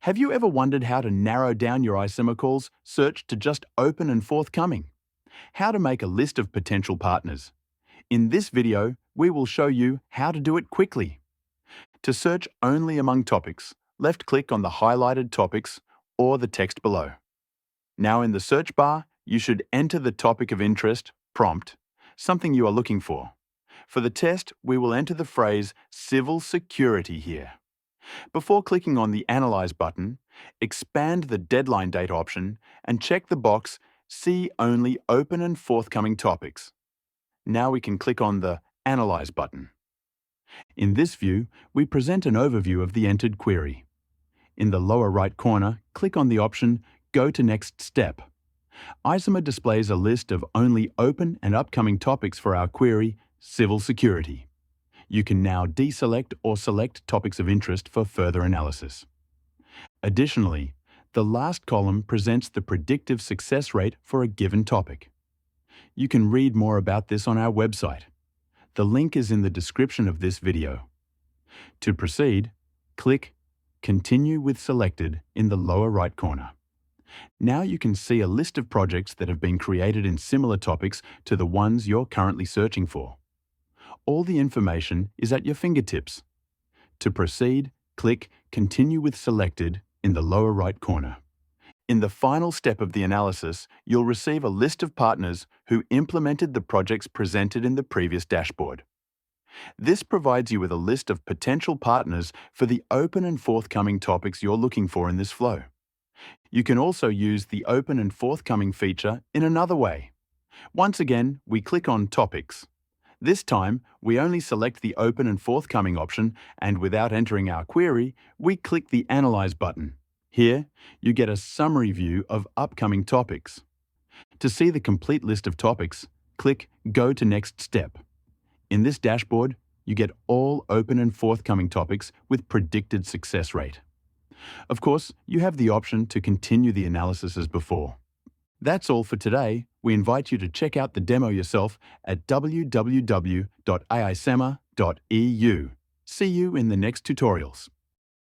Have you ever wondered how to narrow down your AISEMA calls search to just open and forthcoming? How to make a list of potential partners? In this video, we will show you how to do it quickly. To search only among topics, left-click on the highlighted topics or the text below. Now in the search bar, you should enter the topic of interest, prompt, something you are looking for. For the test, we will enter the phrase civil security here. Before clicking on the Analyze button, expand the deadline date option and check the box See Only Open and Forthcoming Topics. Now we can click on the Analyze button. In this view, we present an overview of the entered query. In the lower right corner, click on the option Go to Next Step. AISEMA displays a list of only open and upcoming topics for our query, Civil Security. You can now deselect or select topics of interest for further analysis. Additionally, the last column presents the predictive success rate for a given topic. You can read more about this on our website. The link is in the description of this video. To proceed, click Continue with Selected in the lower right corner. Now you can see a list of projects that have been created in similar topics to the ones you're currently searching for. All the information is at your fingertips. To proceed, click Continue with Selected in the lower right corner. In the final step of the analysis, you'll receive a list of partners who implemented the projects presented in the previous dashboard. This provides you with a list of potential partners for the open and forthcoming topics you're looking for in this flow. You can also use the Open and Forthcoming feature in another way. Once again, we click on Topics. This time, we only select the Open and Forthcoming option, and without entering our query, we click the Analyze button. Here, you get a summary view of upcoming topics. To see the complete list of topics, click Go to Next Step. In this dashboard, you get all open and forthcoming topics with predicted success rate. Of course, you have the option to continue the analysis as before. That's all for today. We invite you to check out the demo yourself at www.aisema.eu. See you in the next tutorials.